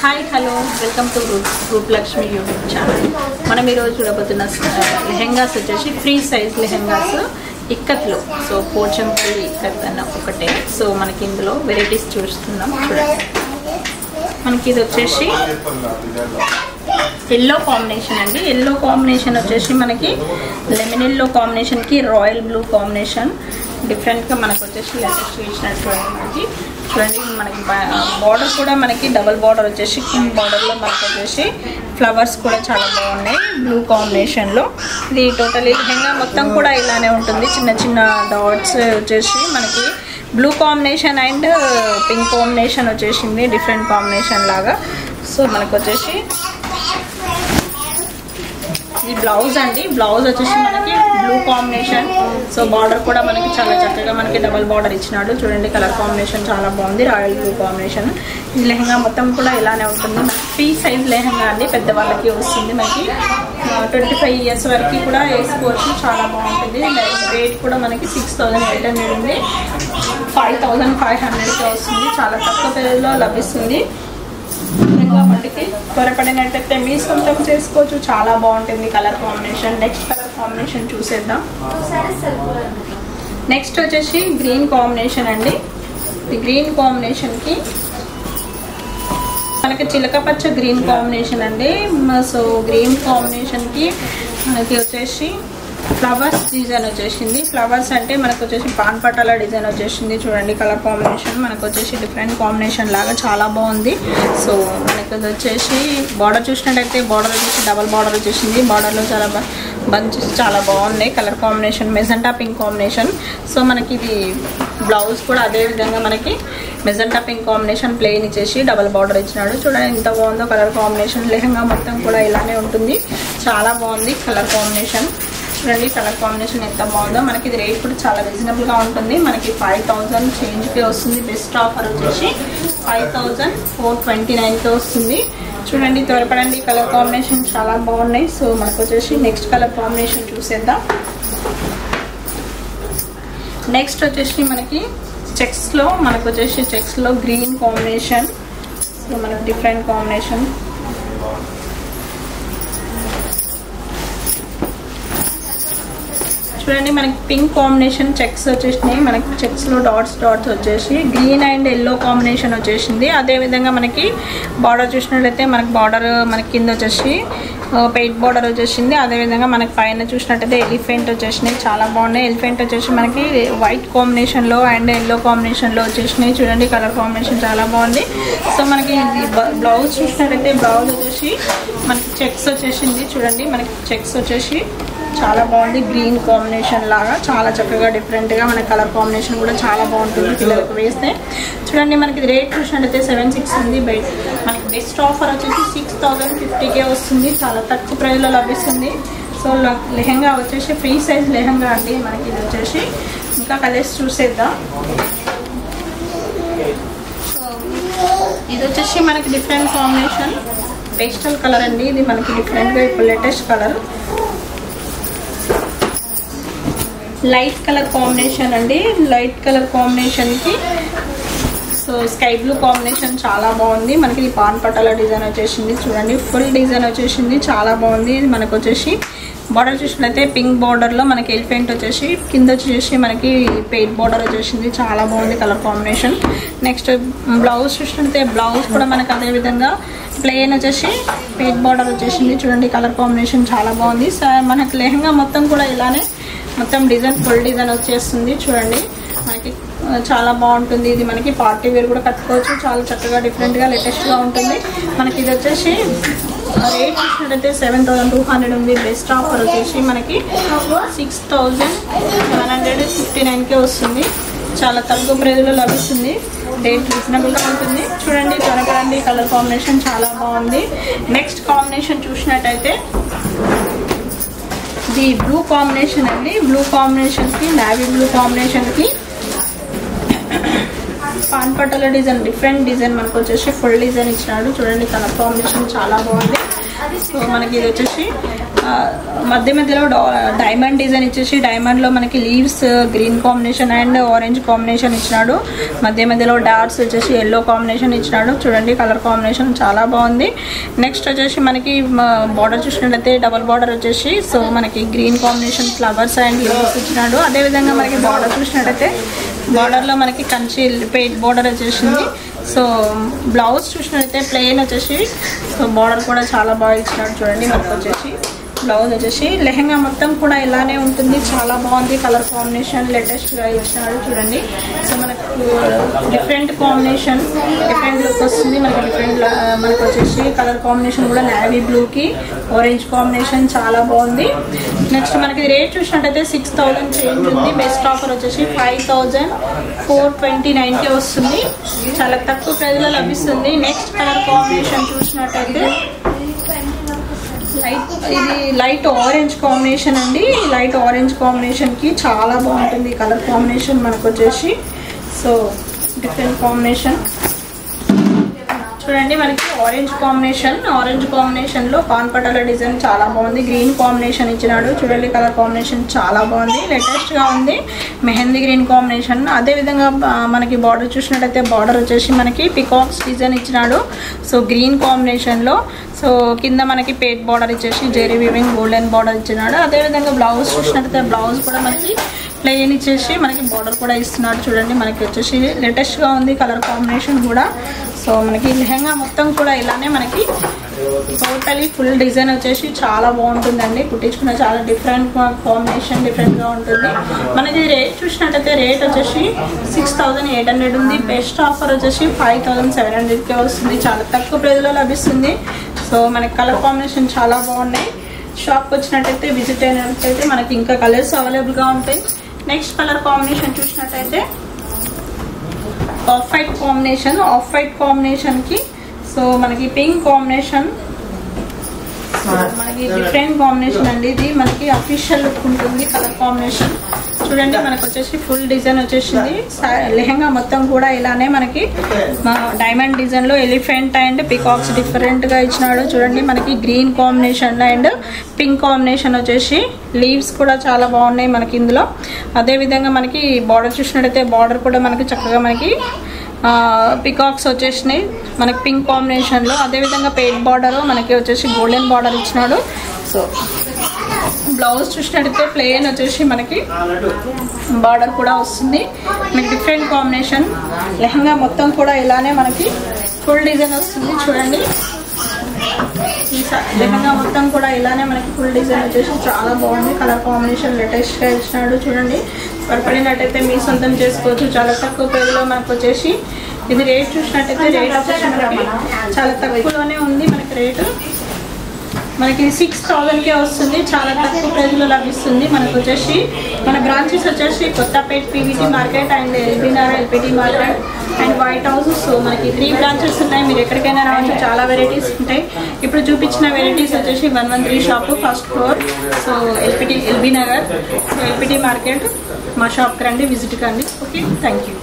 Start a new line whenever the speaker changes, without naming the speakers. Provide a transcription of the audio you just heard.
Hi hello welcome to Roop Lakshmi YouTube channel. మనం ఈరోజు చూడబోతున్న లెహెంగాస్ వచ్చేసి ఫ్రీ సైజ్ లెహెంగాస్ ఇక్కత్లో. సో పోచంపల్లి ఇక్కత్ అన్న ఒకటే. సో మనకి ఇందులో వెరైటీస్ చూస్తున్నాం. చూడండి, మనకి ఇది వచ్చేసి ఎల్లో కాంబినేషన్ అండి. ఎల్లో కాంబినేషన్ వచ్చేసి మనకి లెమన్ ఎల్లో కాంబినేషన్కి రాయల్ బ్లూ కాంబినేషన్ డిఫరెంట్గా మనకు వచ్చేసి లేటెస్ట్ ఇచ్చినట్టు మనకి చూడండి. మనకి బార్డర్ కూడా మనకి డబల్ బార్డర్ వచ్చేసి కింగ్ బార్డర్లో మనకు వచ్చేసి ఫ్లవర్స్ కూడా చాలా బాగున్నాయి బ్లూ కాంబినేషన్లో. ఇది టోటలీ లెహంగా మొత్తం కూడా ఇలానే ఉంటుంది. చిన్న చిన్న డాట్స్ వచ్చేసి మనకి blue combination and pink combination వచ్చేసింది, డిఫరెంట్ కాంబినేషన్ లాగా. సో మనకు వచ్చేసి ఈ బ్లౌజ్ అండి. బ్లౌజ్ వచ్చేసి మనకి బ్లూ కాంబినేషన్. సో బార్డర్ కూడా మనకి చాలా చక్కగా మనకి డబల్ బార్డర్ ఇచ్చినాడు. చూడండి, కలర్ కాంబినేషన్ చాలా బాగుంది, రాయల్ బ్లూ కాంబినేషన్. ఈ లెహంగా మొత్తం కూడా ఇలానే ఉంటుంది. ఫ్రీ సైజ్ లెహంగా అండి, పెద్దవాళ్ళకి వస్తుంది. మనకి 25 years వరకు కూడా వేసుకోవచ్చు, చాలా బాగుంటుంది. రేట్ కూడా మనకి 6800 ఉంది, 5500కి వస్తుంది. చాలా తక్కువ ధరలో లభిస్తుంది. మట్టికి త్వరపడినట్టయితే మీ సొంతం చేసుకోవచ్చు, చాలా బాగుంటుంది colour combination. Next colour combination చూసేద్దాం. నెక్స్ట్ వచ్చేసి గ్రీన్ కాంబినేషన్ అండి. ఈ గ్రీన్ కాంబినేషన్కి మనకి చిలక పచ్చ గ్రీన్ కాంబినేషన్ అండి. సో గ్రీన్ కాంబినేషన్కి మనకి వచ్చేసి ఫ్లవర్స్ డిజైన్ వచ్చేసింది. ఫ్లవర్స్ అంటే మనకు వచ్చేసి పాన్ పటాల డిజైన్ వచ్చేసింది. చూడండి, కలర్ కాంబినేషన్ మనకు వచ్చేసి డిఫరెంట్ కాంబినేషన్ లాగా చాలా బాగుంది. సో మనకు వచ్చేసి బార్డర్ చూసినట్టయితే బార్డర్ వచ్చేసి డబల్ బార్డర్ వచ్చేసింది. బార్డర్లో చాలా బంచెస్ చాలా బాగున్నాయి. Colour combination magenta pink combination. So మనకి ఇది బ్లౌజ్ కూడా అదే విధంగా మనకి మెజెంటా పింక్ కాంబినేషన్ ప్లెయిన్ ఇచ్చేసి డబల్ బార్డర్ ఇచ్చినాడు. చూడండి ఎంత బాగుందో కలర్ కాంబినేషన్. లెహంగా మొత్తం కూడా ఇలానే ఉంటుంది, చాలా బాగుంది కలర్ కాంబినేషన్. చూడండి, కలర్ కాంబినేషన్ ఎంత బాగుందో. మనకి ఇది రేట్ కూడా చాలా రీజనబుల్గా ఉంటుంది. మనకి 5000 చేంజ్కి వస్తుంది. బెస్ట్ ఆఫర్ వచ్చేసి 5429కి వస్తుంది. చూడండి, త్వరపడండి, కలర్ కాంబినేషన్ చాలా బాగున్నాయి. సో మనకు వచ్చేసి నెక్స్ట్ కలర్ కాంబినేషన్ చూసేద్దాం. నెక్స్ట్ వచ్చేసి మనకి చెక్స్లో మనకు వచ్చేసి చెక్స్లో గ్రీన్ కాంబినేషన్. సో మనకు డిఫరెంట్ కాంబినేషన్. చూడండి, మనకి పింక్ కాంబినేషన్ చెక్స్ వచ్చేసినాయి. మనకి చెక్స్లో డాట్స్ వచ్చేసి గ్రీన్ అండ్ ఎల్లో కాంబినేషన్ వచ్చేసింది. అదేవిధంగా మనకి బార్డర్ చూసినట్లయితే మనకి బార్డర్ మనకి కింద వచ్చేసి పెయింట్ బార్డర్ వచ్చేసింది. అదేవిధంగా మనకి పైన చూసినట్టయితే ఎలిఫెంట్ వచ్చేసినాయి, చాలా బాగున్నాయి. ఎలిఫెంట్ వచ్చేసి మనకి వైట్ కాంబినేషన్లో అండ్ ఎల్లో కాంబినేషన్లో వచ్చేసినాయి. చూడండి, కలర్ కాంబినేషన్ చాలా బాగుంది. సో మనకి బ్లౌజ్ చూసినట్టయితే బ్లౌజ్ వచ్చేసి మనకి చెక్స్ వచ్చేసింది. చూడండి, మనకి చెక్స్ వచ్చేసి చాలా బాగుంది. గ్రీన్ కాంబినేషన్ లాగా చాలా చక్కగా డిఫరెంట్గా మన కలర్ కాంబినేషన్ కూడా చాలా బాగుంటుంది పిల్లలకు వేస్తే. చూడండి, మనకి రేట్ చూసినట్టయితే 76 ఉంది. మనకి బెస్ట్ ఆఫర్ వచ్చేసి 6050కే వస్తుంది, చాలా తక్కువ ప్రైస్లో లభిస్తుంది. సో లెహంగా వచ్చేసి ఫ్రీ సైజ్ లెహంగా అండి. మనకి ఇది వచ్చేసి ఇంకా కలర్స్ చూసేద్దాం. సో ఇది వచ్చేసి మనకి డిఫరెంట్ కాంబినేషన్ పేస్టల్ కలర్ అండి. ఇది మనకి డిఫరెంట్గా ఇప్పుడు latest colour light colour combination అండి. లైట్ కలర్ కాంబినేషన్కి సో స్కై బ్లూ కాంబినేషన్ చాలా బాగుంది. మనకి ఇది పాన్ పటాల డిజైన్ వచ్చేసింది. చూడండి, ఫుల్ డిజైన్ వచ్చేసింది, చాలా బాగుంది. ఇది మనకు వచ్చేసి బార్డర్ చూసినట్లయితే పింక్ బార్డర్లో మనకి ఎలిఫెంట్ వచ్చేసి కింద వచ్చేసి మనకి పెయింట్ బార్డర్ వచ్చేసింది, చాలా బాగుంది కలర్ కాంబినేషన్. నెక్స్ట్ బ్లౌజ్ చూసినట్లయితే బ్లౌజ్ కూడా మనకి అదేవిధంగా ప్లెయిన్ వచ్చేసి పెయింట్ బార్డర్ వచ్చేసింది. చూడండి, కలర్ కాంబినేషన్ చాలా బాగుంది. మనకి లెహంగా మొత్తం కూడా ఇలానే మొత్తం డిజైన్ ఫుల్ డిజైన్ వచ్చేస్తుంది. చూడండి, మనకి చాలా బాగుంటుంది. ఇది మనకి పార్టీ వేర్ కూడా కట్టుకోవచ్చు, చాలా చక్కగా డిఫరెంట్గా లేటెస్ట్గా ఉంటుంది. మనకి ఇది వచ్చేసి రేట్ చూసినట్టయితే 7200 ఉంది. బెస్ట్ ఆఫర్ వచ్చేసి మనకి 6759కే వస్తుంది, చాలా తక్కువ ప్రైజ్లో లభిస్తుంది. రేట్ రీజనబుల్గా ఉంటుంది. చూడండి, త్వరపడండి, కలర్ కాంబినేషన్ చాలా బాగుంది. నెక్స్ట్ కాంబినేషన్ చూసినట్టయితే ఇది బ్లూ కాంబినేషన్ అండి. బ్లూ కాంబినేషన్కి నావీ బ్లూ కాంబినేషన్కి paan patola design different design మనకు వచ్చేసి ఫుల్ డిజైన్ ఇచ్చినాడు. చూడండి, కలర్ కాంబినేషన్ చాలా బాగుంది. సో మనకి ఇది వచ్చేసి మధ్య మధ్యలో డైమండ్ డిజైన్ ఇచ్చేసి డైమండ్లో మనకి leaves green combination and orange combination ఇచ్చినాడు. మధ్య మధ్యలో డాట్స్ వచ్చేసి ఎల్లో కాంబినేషన్ ఇచ్చినాడు. చూడండి కలర్ కాంబినేషన్ చాలా బాగుంది. నెక్స్ట్ వచ్చేసి మనకి బార్డర్ చూసినట్లయితే డబల్ బార్డర్ వచ్చేసి సో మనకి green combination flowers and leaves ఇచ్చినాడు. అదేవిధంగా మనకి బార్డర్ చూసినట్లయితే బార్డర్లో మనకి కంచి పెయిట్ బార్డర్ వచ్చేసింది. సో బ్లౌజ్ చూసినట్లయితే ప్లెయిన్ వచ్చేసి సో బార్డర్ కూడా చాలా బాగా ఇచ్చినాడు. చూడండి మనకు వచ్చేసి బ్లౌజ్ వచ్చేసి లెహంగా మొత్తం కూడా ఇలానే ఉంటుంది. చాలా బాగుంది కలర్ కాంబినేషన్ లేటెస్ట్గా ఇచ్చినాడు. చూడండి సో మనకు డిఫరెంట్ కాంబినేషన్ డిఫరెంట్ లుక్ వస్తుంది. మనకు వచ్చేసి కలర్ కాంబినేషన్ కూడా నేవీ బ్లూకి ఆరెంజ్ కాంబినేషన్ చాలా బాగుంది. నెక్స్ట్ మనకి రేట్ చూసినట్టయితే 6000 చేంజ్ ఉంది. బెస్ట్ ఆఫర్ వచ్చేసి 5429కి వస్తుంది. చాలా తక్కువ ప్రైస్లో లభిస్తుంది. నెక్స్ట్ కలర్ కాంబినేషన్ చూసినట్టయితే ఇది లైట్ ఆరెంజ్ కాంబినేషన్ అండి. లైట్ ఆరెంజ్ కాంబినేషన్కి చాలా బాగుంటుంది కలర్ కాంబినేషన్ మనకు వచ్చేసి. సో డిఫరెంట్ కాంబినేషన్ చూడండి మనకి ఆరెంజ్ కాంబినేషన్లో కాన్పటాల డిజైన్ చాలా బాగుంది. గ్రీన్ కాంబినేషన్ ఇచ్చినాడు. చూడండి కలర్ కాంబినేషన్ చాలా బాగుంది. లేటెస్ట్గా ఉంది మెహందీ గ్రీన్ కాంబినేషన్. అదేవిధంగా మనకి బార్డర్ చూసినట్టయితే బార్డర్ వచ్చేసి మనకి పికాక్స్ డిజైన్ ఇచ్చినాడు. సో గ్రీన్ కాంబినేషన్లో సో కింద మనకి పేట్ బార్డర్ ఇచ్చేసి జెరీ వీవింగ్ గోల్డెన్ బార్డర్ ఇచ్చినాడు. అదేవిధంగా బ్లౌజ్ చూసినట్టయితే బ్లౌజ్ కూడా మనకి ప్లెయిన్ ఇచ్చేసి మనకి బార్డర్ కూడా ఇస్తున్నాడు. చూడండి మనకి వచ్చేసి లేటెస్ట్గా ఉంది కలర్ కాంబినేషన్ కూడా. సో మనకి లెహంగా మొత్తం కూడా ఇలానే మనకి టోటలీ ఫుల్ డిజైన్ వచ్చేసి చాలా బాగుంటుందండి. కుట్టించుకున్న చాలా డిఫరెంట్ కాంబినేషన్ డిఫరెంట్గా ఉంటుంది. మనకి రేట్ చూసినట్టయితే రేట్ వచ్చేసి 6800 ఉంది. బెస్ట్ ఆఫర్ వచ్చేసి 5700కే వస్తుంది. చాలా తక్కువ ప్రైస్లో లభిస్తుంది. సో మనకి కలర్ కాంబినేషన్ చాలా బాగున్నాయి. షాప్కి వచ్చినట్టయితే విజిట్ అయినట్టయితే మనకి ఇంకా కలర్స్ అవైలబుల్గా ఉంటాయి. నెక్స్ట్ కలర్ కాంబినేషన్ చూసినట్టయితే ఆఫ్ వైట్ కాంబినేషన్కి సో మనకి పింక్ కాంబినేషన్ మనకి డిఫరెంట్ కాంబినేషన్ అండి. ఇది మనకి అఫీషియల్ లుక్ ఉంటుంది కలర్ కాంబినేషన్. చూడండి మనకు వచ్చేసి ఫుల్ డిజైన్ వచ్చేసింది. లెహంగా మొత్తం కూడా ఇలానే మనకి డైమండ్ డిజైన్లో ఎలిఫెంట్ అండ్ పికాక్స్ డిఫరెంట్గా ఇచ్చినాడు. చూడండి మనకి green combination and pink combination వచ్చేసి లీవ్స్ కూడా చాలా బాగున్నాయి మనకి ఇందులో. అదేవిధంగా మనకి బార్డర్ చూసినట్టయితే బార్డర్ కూడా మనకి చక్కగా మనకి పికాక్స్ వచ్చేసినాయి మనకి పింక్ కాంబినేషన్లో. అదేవిధంగా పెయిట్ బార్డర్ మనకి వచ్చేసి గోల్డెన్ బార్డర్ ఇచ్చినాడు. సో బ్లౌజ్ చూసినట్టయితే ప్లెయిన్ వచ్చేసి మనకి బార్డర్ కూడా వస్తుంది. మనకి డిఫరెంట్ కాంబినేషన్ లెహంగా మొత్తం కూడా ఇలానే మనకి ఫుల్ డిజైన్ వస్తుంది. చూడండి ఈ లెహంగా మొత్తం కూడా ఇలానే మనకి ఫుల్ డిజైన్ వచ్చేసి చాలా బాగుంది. కలర్ కాంబినేషన్ లేటెస్ట్గా ఇచ్చినాడు. చూడండి పడినట్టయితే మీ సొంతం చేసుకోవచ్చు. చాలా తక్కువ ప్రైస్లో మనకు వచ్చేసి ఇది రేట్ చూసినట్టయితే రేట్ వచ్చేసి మనకి చాలా తక్కువలోనే ఉంది. మనకి రేటు మనకి 6000కే వస్తుంది. చాలా తక్కువ ప్రైస్లో లభిస్తుంది. మనకు వచ్చేసి మన బ్రాంచెస్ వచ్చేసి Kothapet PVT market and LB Nagar LPT market and white house. So మనకి 3 బ్రాంచెస్ ఉన్నాయి. మీరు ఎక్కడికైనా రావచ్చు. చాలా వెరైటీస్ ఉంటాయి. ఇప్పుడు చూపించిన వెరైటీస్ వచ్చేసి 113 shop first floor. So LB Nagar LPT market మా షాప్కి రండి, విజిట్ కండి. Okay, thank you.